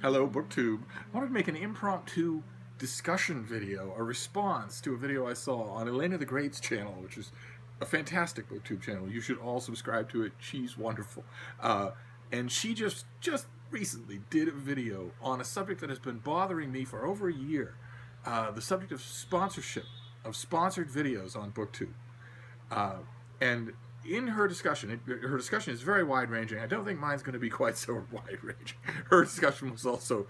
Hello, BookTube. I wanted to make an impromptu discussion video, a response to a video I saw on Elenathegreat's channel, which is a fantastic BookTube channel. You should all subscribe to it. She's wonderful. And she just recently did a video on a subject that has been bothering me for over a year. The subject of sponsorship, of sponsored videos on BookTube. And in her discussion is very wide-ranging. I don't think mine's going to be quite so wide-ranging. Her discussion was also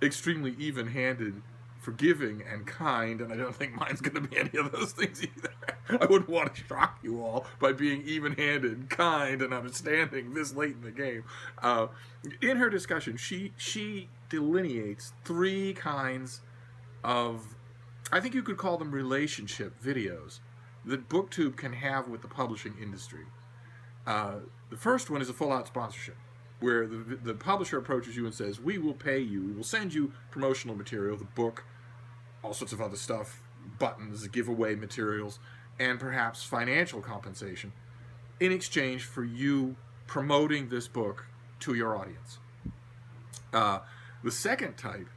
extremely even-handed, forgiving, and kind, and I don't think mine's going to be any of those things either. I wouldn't want to shock you all by being even-handed, kind, and understanding this late in the game. In her discussion, she delineates three kinds of, I think you could call them relationship videos, that BookTube can have with the publishing industry. The first one is a full-out sponsorship, where the publisher approaches you and says, we will pay you, we will send you promotional material, the book, all sorts of other stuff, buttons, giveaway materials, and perhaps financial compensation in exchange for you promoting this book to your audience. The second type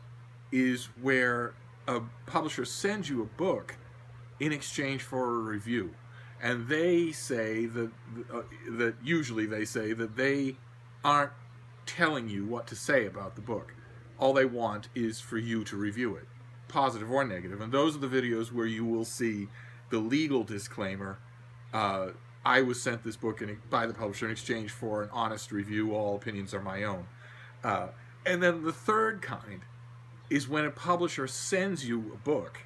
is where a publisher sends you a book in exchange for a review, and they say that usually they say that they aren't telling you what to say about the book. All they want is for you to review it, positive or negative. And those are the videos where you will see the legal disclaimer, I was sent this book by the publisher in exchange for an honest review, all opinions are my own. And then the third kind is when a publisher sends you a book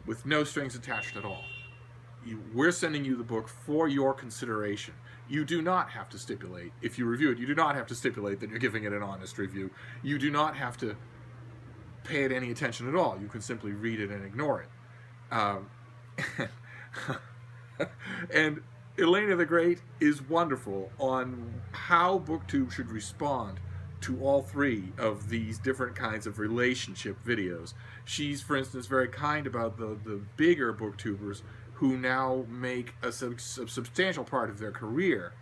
with no strings attached at all. We're sending you the book for your consideration. You do not have to stipulate, if you review it, you do not have to stipulate that you're giving it an honest review. You do not have to pay it any attention at all. You can simply read it and ignore it. And Elenathegreat is wonderful on how BookTube should respond to all three of these different kinds of relationship videos. She's, for instance, very kind about the bigger booktubers who now make a substantial part of their career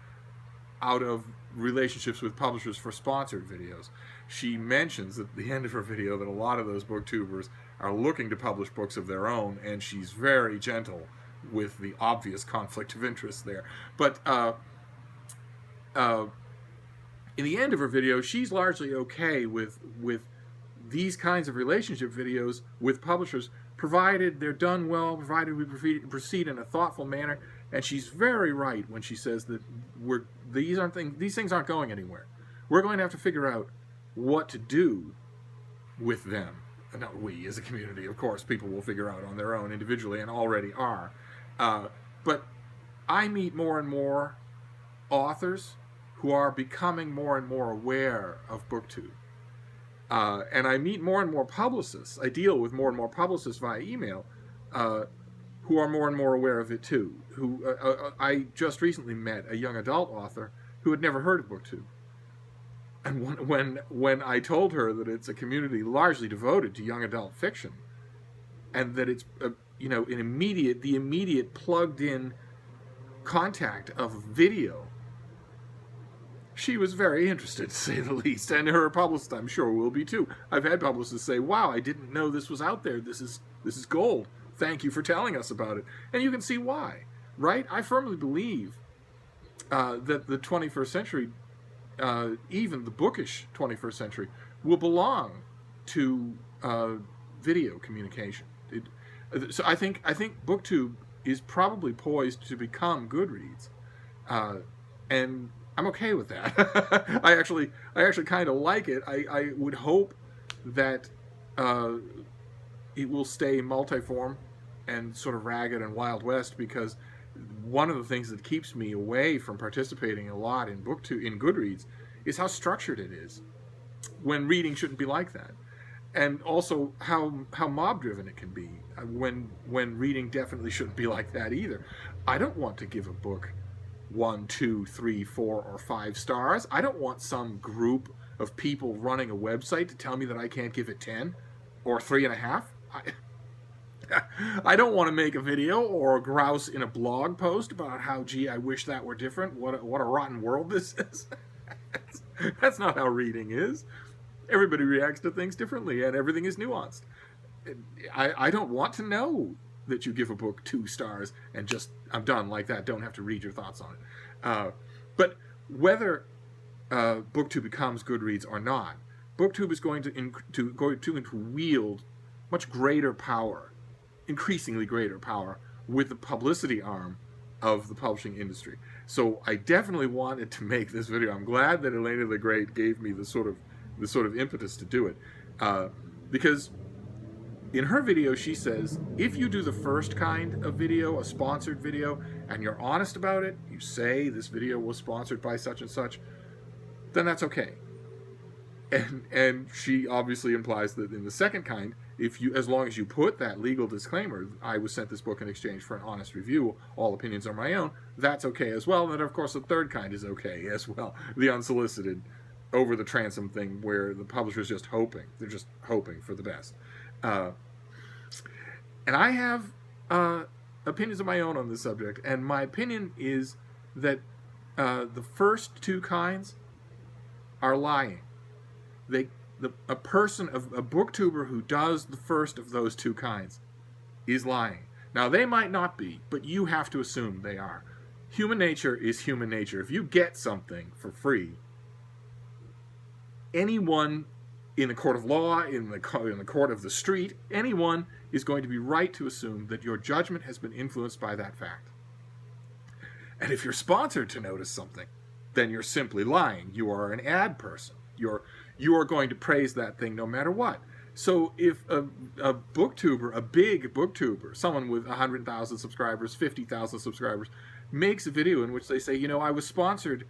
out of relationships with publishers for sponsored videos. She mentions at the end of her video that a lot of those booktubers are looking to publish books of their own, and she's very gentle with the obvious conflict of interest there. But in the end of her video, she's largely okay with these kinds of relationship videos with publishers, provided they're done well, provided we proceed in a thoughtful manner. And she's very right when she says that these things aren't going anywhere. We're going to have to figure out what to do with them. Not we as a community, of course, people will figure out on their own individually and already are. But I meet more and more authors who are becoming more and more aware of BookTube. And I meet more and more publicists. I deal with more and more publicists via email who are more and more aware of it too. I just recently met a young adult author who had never heard of BookTube. And when I told her that it's a community largely devoted to young adult fiction, and that it's the immediate plugged-in contact of video, she was very interested, to say the least, and her publicist, I'm sure, will be too. I've had publicists say, wow, I didn't know this was out there. This is gold. Thank you for telling us about it. And you can see why, right? I firmly believe that the 21st century, even the bookish 21st century, will belong to video communication. So I think BookTube is probably poised to become Goodreads, and I'm okay with that. I actually kind of like it. I would hope that it will stay multiform and sort of ragged and Wild West, because one of the things that keeps me away from participating a lot in Goodreads is how structured it is, when reading shouldn't be like that, and also how mob-driven it can be, when reading definitely shouldn't be like that either. I don't want to give a book 1, 2, 3, 4, or 5 stars. I don't want some group of people running a website to tell me that I can't give it 10 or 3.5. I don't want to make a video or grouse in a blog post about how, gee, I wish that were different. What a rotten world this is. That's not how reading is. Everybody reacts to things differently, and everything is nuanced. I don't want to know that you give a book 2 stars and just, I'm done like that, don't have to read your thoughts on it. But whether BookTube becomes Goodreads or not, BookTube is going to wield much greater power, increasingly greater power, with the publicity arm of the publishing industry. So I definitely wanted to make this video. I'm glad that Elena the Great gave me the sort of impetus to do it, because in her video she says, if you do the first kind of video, a sponsored video, and you're honest about it, you say this video was sponsored by such and such, then that's okay. And she obviously implies that in the second kind, as long as you put that legal disclaimer, I was sent this book in exchange for an honest review, all opinions are my own, that's okay as well. And of course the third kind is okay as well, the unsolicited, over the transom thing, where the publisher's just hoping, they're just hoping for the best. And I have opinions of my own on this subject, and my opinion is that the first 2 kinds are lying. A booktuber who does the first of those 2 kinds is lying. Now, they might not be, but you have to assume they are. Human nature is human nature. If you get something for free, anyone in the court of law, in the court of the street, anyone is going to be right to assume that your judgment has been influenced by that fact. And if you're sponsored to notice something, then you're simply lying. You are an ad person. You are going to praise that thing no matter what. So if a booktuber, a big booktuber, someone with 100,000 subscribers, 50,000 subscribers, makes a video in which they say, I was sponsored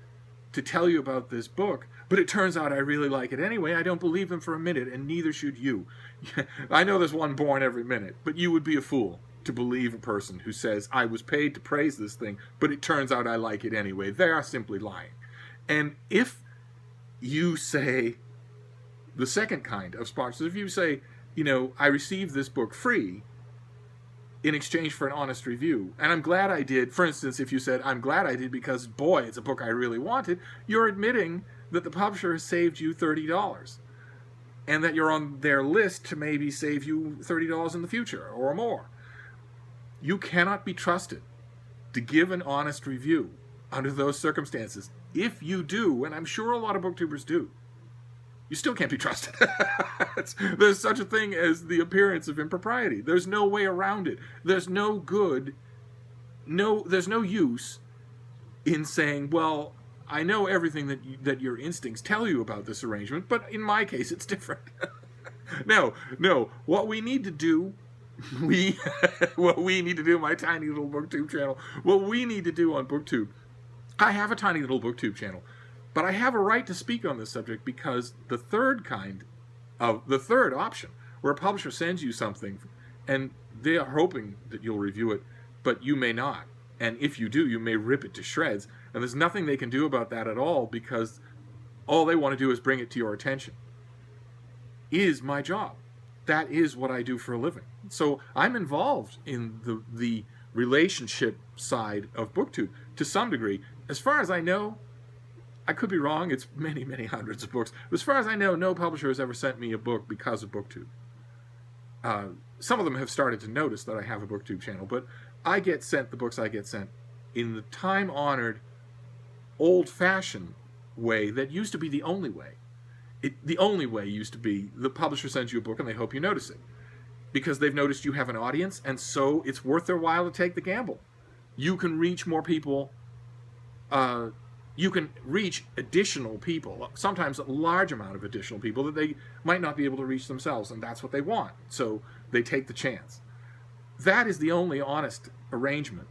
to tell you about this book, but it turns out I really like it anyway, I don't believe them for a minute, and neither should you. I know there's one born every minute, but you would be a fool to believe a person who says, I was paid to praise this thing, but it turns out I like it anyway. They are simply lying. And if you say the second kind of sponsors, if you say, I received this book free in exchange for an honest review, and I'm glad I did. For instance, if you said, I'm glad I did because, boy, it's a book I really wanted, you're admitting that the publisher has saved you $30 and that you're on their list to maybe save you $30 in the future or more. You cannot be trusted to give an honest review under those circumstances. If you do, and I'm sure a lot of booktubers do, you still can't be trusted. There's such a thing as the appearance of impropriety. There's no way around it. There's no use in saying, well, I know everything that your instincts tell you about this arrangement, but in my case, it's different. No. What we need to do, my tiny little BookTube channel, what we need to do on BookTube, I have a tiny little BookTube channel, but I have a right to speak on this subject because the third option, where a publisher sends you something and they are hoping that you'll review it, but you may not. And if you do, you may rip it to shreds. And there's nothing they can do about that at all, because all they want to do is bring it to your attention. Is my job. That is what I do for a living. So I'm involved in the relationship side of BookTube to some degree. As far as I know, I could be wrong, it's many, many hundreds of books. But as far as I know, no publisher has ever sent me a book because of BookTube. Some of them have started to notice that I have a BookTube channel, but I get sent the books I get sent in the time-honored, old-fashioned way that used to be the only way. The only way used to be the publisher sends you a book and they hope you notice it, because they've noticed you have an audience, and so it's worth their while to take the gamble. You can reach more people. You can reach additional people, sometimes a large amount of additional people that they might not be able to reach themselves, and that's what they want. So they take the chance. That is the only honest arrangement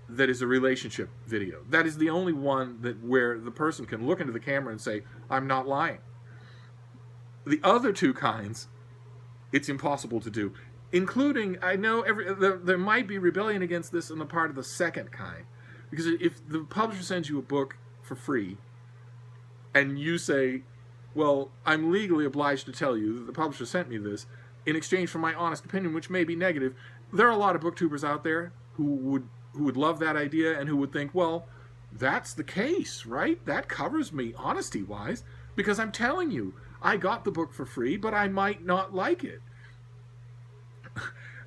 that is a relationship video. That is the only one where the person can look into the camera and say, I'm not lying. The other 2 kinds, it's impossible to do, including, I know there might be rebellion against this on the part of the second kind. Because if the publisher sends you a book for free, and you say, well, I'm legally obliged to tell you that the publisher sent me this in exchange for my honest opinion, which may be negative, there are a lot of booktubers out there who would love that idea and who would think, well, that's the case, right? That covers me honesty-wise, because I'm telling you, I got the book for free, but I might not like it.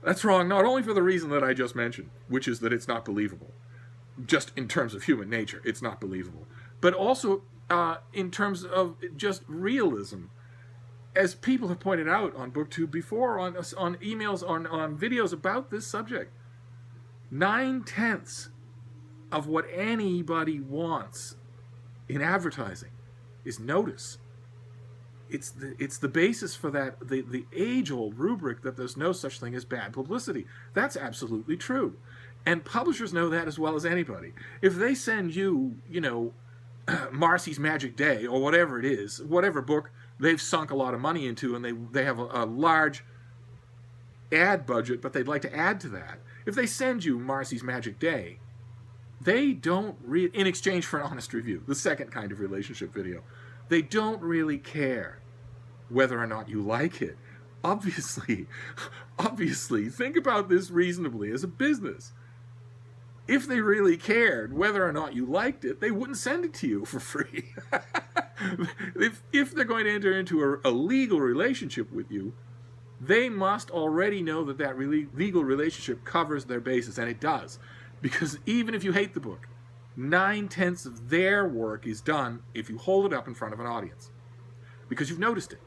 That's wrong, not only for the reason that I just mentioned, which is that it's not believable. Just in terms of human nature, it's not believable. But also in terms of just realism. As people have pointed out on BookTube before, on emails, on videos about this subject, 9/10 of what anybody wants in advertising is notice. It's the basis for that, the age-old rubric that there's no such thing as bad publicity. That's absolutely true. And publishers know that as well as anybody. If they send you, Marcy's Magic Day, or whatever it is, whatever book they've sunk a lot of money into, and they have a large ad budget, but they'd like to add to that. If they send you Marcy's Magic Day, they don't in exchange for an honest review, the second kind of relationship video, they don't really care whether or not you like it. Obviously, think about this reasonably as a business. If they really cared whether or not you liked it, they wouldn't send it to you for free. If they're going to enter into a legal relationship with you, they must already know that legal relationship covers their basis, and it does. Because even if you hate the book, 9/10 of their work is done if you hold it up in front of an audience, because you've noticed it.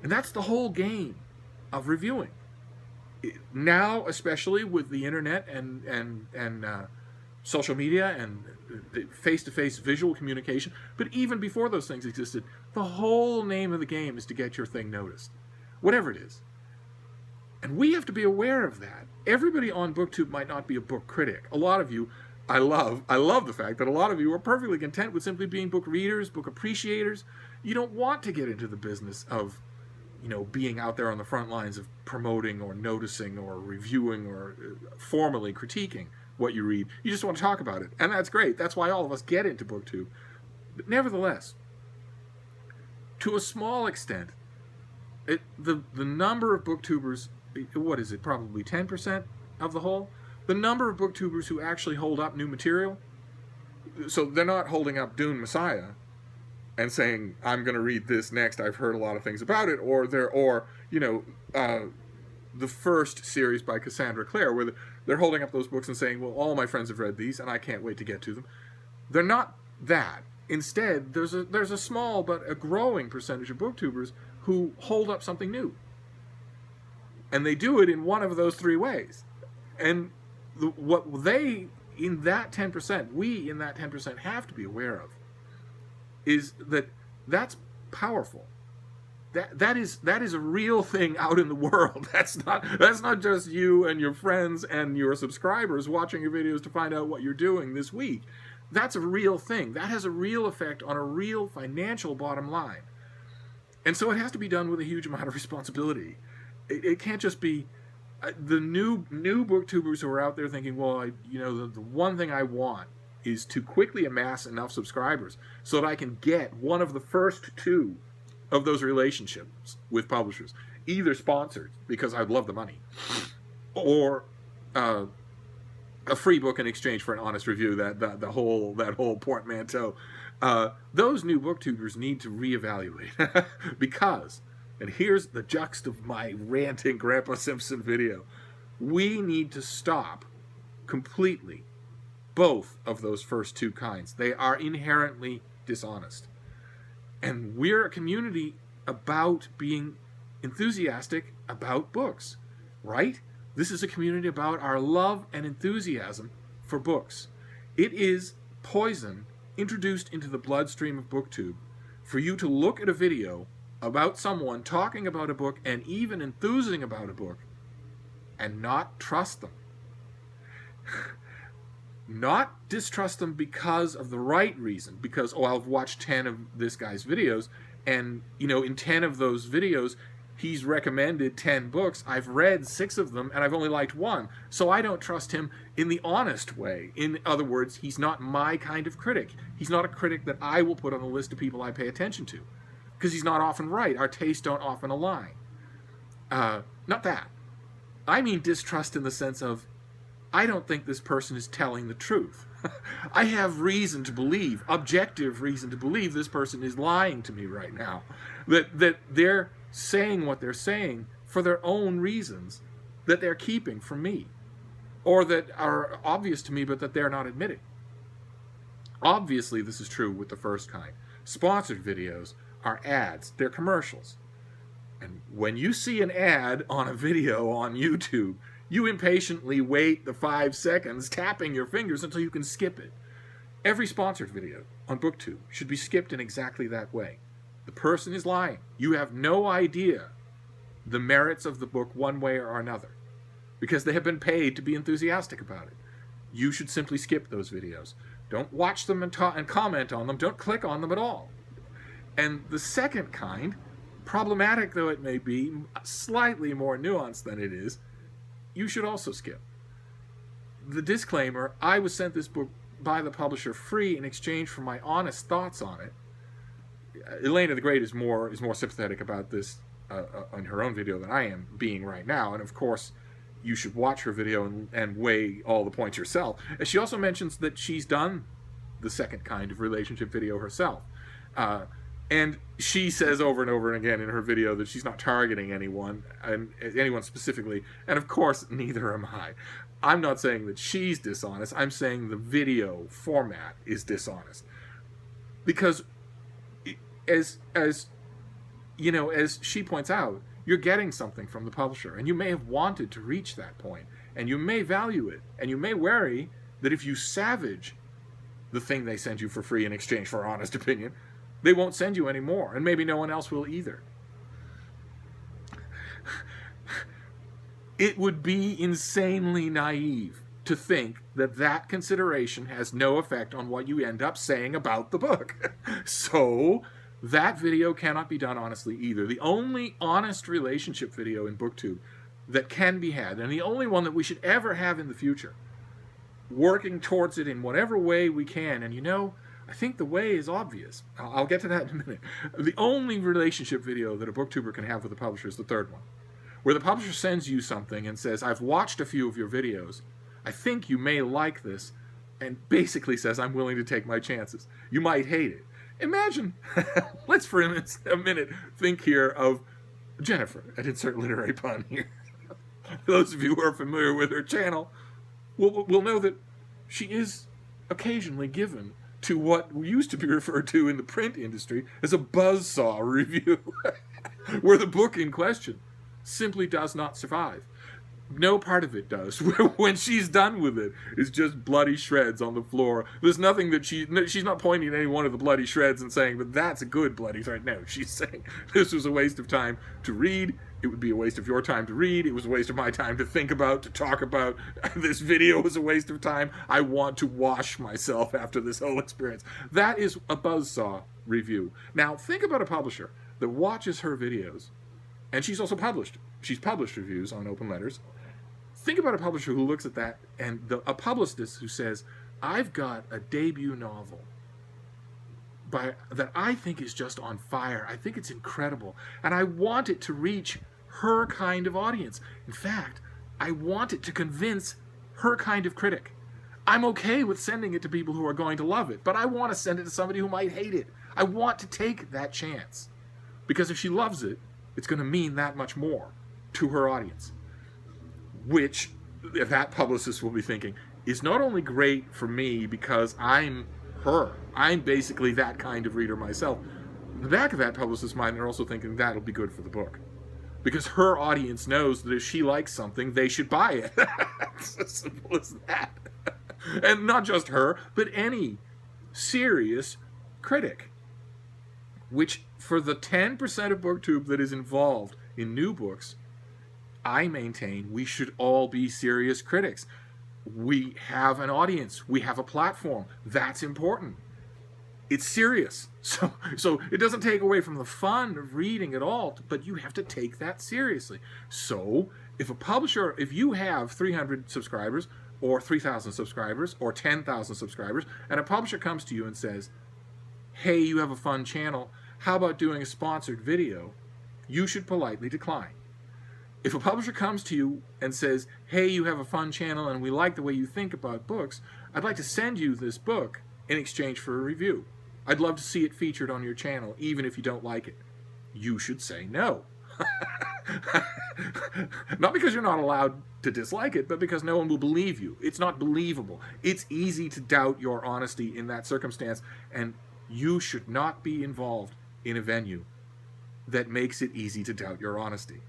And that's the whole game of reviewing. Now, especially with the internet and social media and face-to-face visual communication, but even before those things existed, the whole name of the game is to get your thing noticed, whatever it is. And we have to be aware of that. Everybody on BookTube might not be a book critic. A lot of you, I love the fact that a lot of you are perfectly content with simply being book readers, book appreciators. You don't want to get into the business of being out there on the front lines of promoting or noticing or reviewing or formally critiquing what you read. You just want to talk about it. And that's great. That's why all of us get into BookTube. But nevertheless, to a small extent, the number of booktubers, what is it, probably 10% of the whole? The number of booktubers who actually hold up new material, so they're not holding up Dune Messiah and saying, I'm going to read this next, I've heard a lot of things about it, or the first series by Cassandra Clare, where they're holding up those books and saying, well, all my friends have read these, and I can't wait to get to them. They're not that. Instead, there's a small but a growing percentage of booktubers who hold up something new. And they do it in one of those three ways. And what they, in that 10%, we in that 10% have to be aware of, is that's powerful. That is a real thing out in the world. That's not just you and your friends and your subscribers watching your videos to find out what you're doing this week. That's a real thing. That has a real effect on a real financial bottom line. And so it has to be done with a huge amount of responsibility. It can't just be the new booktubers who are out there thinking, well, the one thing I want is to quickly amass enough subscribers so that I can get one of the first two of those relationships with publishers, either sponsored, because I'd love the money, or a free book in exchange for an honest review, that whole portmanteau. Those new booktubers need to reevaluate because, and here's the juxt of my ranting Grandpa Simpson video, we need to stop completely both of those first two kinds. They are inherently dishonest. And we're a community about being enthusiastic about books, right? This is a community about our love and enthusiasm for books. It is poison introduced into the bloodstream of BookTube for you to look at a video about someone talking about a book and even enthusing about a book and not trust them. Not distrust them because of the right reason, because, I've watched 10 of this guy's videos, and, in 10 of those videos, he's recommended 10 books. I've read 6 of them, and I've only liked 1, so I don't trust him in the honest way. In other words, he's not my kind of critic. He's not a critic that I will put on the list of people I pay attention to, because he's not often right. Our tastes don't often align. Not that. I mean distrust in the sense of, I don't think this person is telling the truth. I have reason to believe, objective reason to believe, this person is lying to me right now. That they're saying what they're saying for their own reasons that they're keeping from me, or that are obvious to me but that they're not admitting. Obviously, this is true with the first kind. Sponsored videos are ads, they're commercials. And when you see an ad on a video on YouTube, you impatiently wait the 5 seconds, tapping your fingers until you can skip it. Every sponsored video on BookTube should be skipped in exactly that way. The person is lying. You have no idea the merits of the book one way or another, because they have been paid to be enthusiastic about it. You should simply skip those videos. Don't watch them and comment on them. Don't click on them at all. And the second kind, problematic though it may be, slightly more nuanced than it is, you should also skip. The disclaimer: I was sent this book by the publisher free in exchange for my honest thoughts on it. Elena the Great is more sympathetic about this on her own video than I am being right now, and of course you should watch her video and weigh all the points yourself. And she also mentions that she's done the second kind of relationship video herself. And she says over and over again in her video that she's not targeting anyone specifically. And of course, neither am I. I'm not saying that she's dishonest. I'm saying the video format is dishonest. Because as you know, as she points out, you're getting something from the publisher, and you may have wanted to reach that point, and you may value it, and you may worry that if you savage the thing they send you for free in exchange for honest opinion, they won't send you any more, and maybe no one else will either. It would be insanely naive to think that that consideration has no effect on what you end up saying about the book. So that video cannot be done honestly either. The only honest relationship video in BookTube that can be had, and the only one that we should ever have in the future, working towards it in whatever way we can, and you know, I think the way is obvious. I'll get to that in a minute. The only relationship video that a booktuber can have with the publisher is the third one, where the publisher sends you something and says, I've watched a few of your videos, I think you may like this, and basically says, I'm willing to take my chances. You might hate it. Imagine, let's for a minute think here of Jennifer, and insert literary pun here. Those of you who are familiar with her channel will know that she is occasionally given to what used to be referred to in the print industry as a buzzsaw review, where the book in question simply does not survive. No part of it does. When she's done with it, it's just bloody shreds on the floor. There's nothing that she's not pointing at any one of the bloody shreds and saying, but that's a good bloody thread. No, she's saying, this was a waste of time to read. It would be a waste of your time to read. It was a waste of my time to think about, to talk about. This video was a waste of time. I want to wash myself after this whole experience. That is a buzzsaw review. Now, think about a publisher that watches her videos, and she's also published. She's published reviews on Open Letters. Think about a publisher who looks at that, and a publicist who says, I've got a debut novel that I think is just on fire. I think it's incredible, and I want it to reach her kind of audience. In fact, I want it to convince her kind of critic. I'm okay with sending it to people who are going to love it, but I want to send it to somebody who might hate it. I want to take that chance, because if she loves it, it's going to mean that much more to her audience. Which, if that publicist will be thinking, is not only great for me because I'm her. I'm basically that kind of reader myself. In the back of that publicist's mind, they're also thinking that'll be good for the book. Because her audience knows that if she likes something, they should buy it. It's as simple as that. And not just her, but any serious critic. Which, for the 10% of BookTube that is involved in new books, I maintain we should all be serious critics. We have an audience. We have a platform. That's important. It's serious. So it doesn't take away from the fun of reading at all, but you have to take that seriously. So if a publisher, if you have 300 subscribers or 3,000 subscribers or 10,000 subscribers, and a publisher comes to you and says, hey, you have a fun channel, how about doing a sponsored video? You should politely decline. If a publisher comes to you and says, hey, you have a fun channel and we like the way you think about books, I'd like to send you this book in exchange for a review. I'd love to see it featured on your channel, even if you don't like it. You should say no. Not because you're not allowed to dislike it, but because no one will believe you. It's not believable. It's easy to doubt your honesty in that circumstance, and you should not be involved in a venue that makes it easy to doubt your honesty.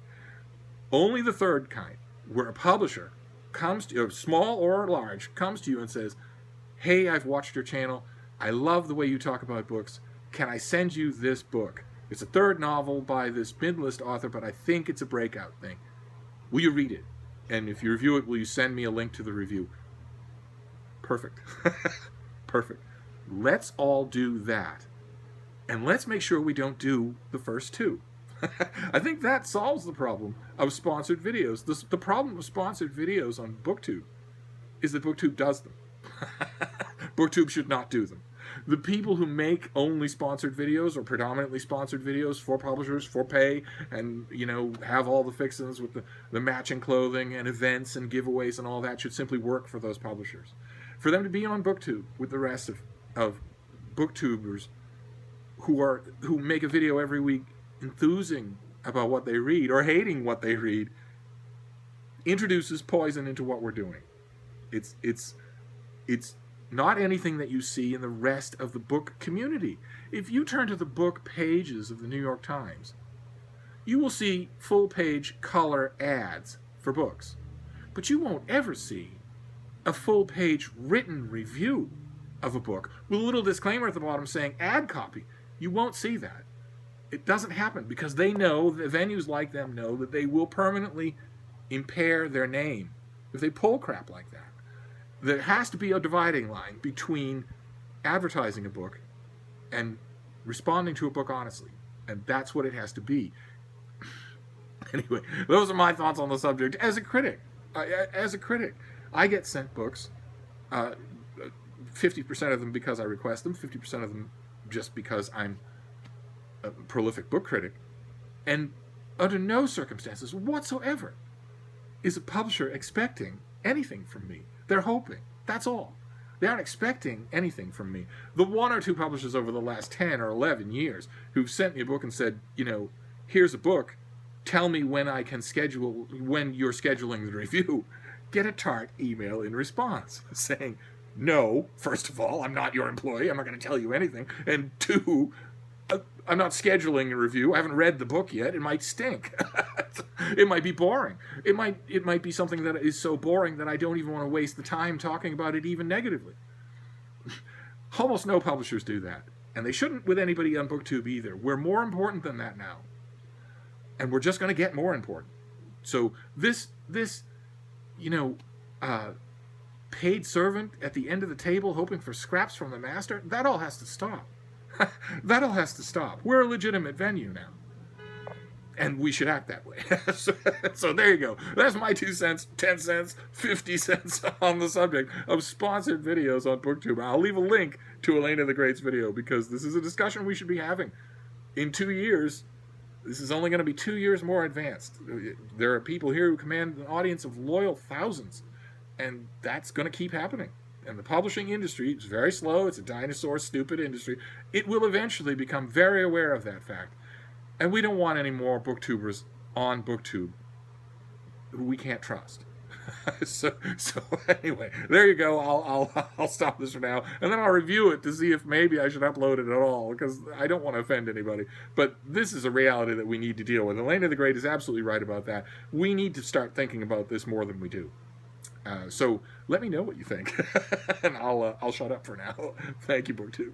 Only the third kind, where a publisher comes to you, small or large, comes to you and says, hey, I've watched your channel. I love the way you talk about books. Can I send you this book? It's a third novel by this mid-list author, but I think it's a breakout thing. Will you read it? And if you review it, will you send me a link to the review? Perfect. Perfect. Let's all do that. And let's make sure we don't do the first two. I think that solves the problem of sponsored videos. The problem of sponsored videos on BookTube is that BookTube does them. BookTube should not do them. The people who make only sponsored videos or predominantly sponsored videos for publishers for pay and, you know, have all the fixings with the matching clothing and events and giveaways and all that should simply work for those publishers. For them to be on BookTube with the rest of BookTubers who make a video every week enthusing about what they read or hating what they read introduces poison into what we're doing. It's not anything that you see in the rest of the book community. If you turn to the book pages of the New York Times, you will see full-page color ads for books. But you won't ever see a full-page written review of a book with a little disclaimer at the bottom saying ad copy. You won't see that. It doesn't happen because they know, the venues like them know, that they will permanently impair their name if they pull crap like that. There has to be a dividing line between advertising a book and responding to a book honestly. And that's what it has to be. Anyway, those are my thoughts on the subject. As a critic, I get sent books, 50% of them because I request them, 50% of them just because I'm a prolific book critic. And under no circumstances whatsoever is a publisher expecting anything from me. They're hoping. That's all. They aren't expecting anything from me. The one or two publishers over the last 10 or 11 years who've sent me a book and said, you know, here's a book, tell me when I can schedule, when you're scheduling the review, get a tart email in response saying, no, first of all, I'm not your employee, I'm not going to tell you anything, and two, I'm not scheduling a review. I haven't read the book yet. It might stink. It might be boring. It might be something that is so boring that I don't even want to waste the time talking about it even negatively. Almost no publishers do that. And they shouldn't with anybody on BookTube either. We're more important than that now. And we're just going to get more important. So this you know, paid servant at the end of the table hoping for scraps from the master, that all has to stop. That all has to stop. We're a legitimate venue now. And we should act that way. So there you go. That's my 2 cents, 10 cents, 50 cents on the subject of sponsored videos on BookTube. I'll leave a link to Elena the Great's video because this is a discussion we should be having. In 2 years, this is only going to be 2 years more advanced. There are people here who command an audience of loyal thousands, and that's going to keep happening. And the publishing industry is very slow. It's a dinosaur, stupid industry. It will eventually become very aware of that fact. And we don't want any more booktubers on BookTube who we can't trust. So anyway, there you go. I'll stop this for now, and then I'll review it to see if maybe I should upload it at all, because I don't want to offend anybody. But this is a reality that we need to deal with. Elena the Great is absolutely right about that. We need to start thinking about this more than we do. So let me know what you think, and I'll shut up for now. Thank you, BookTube.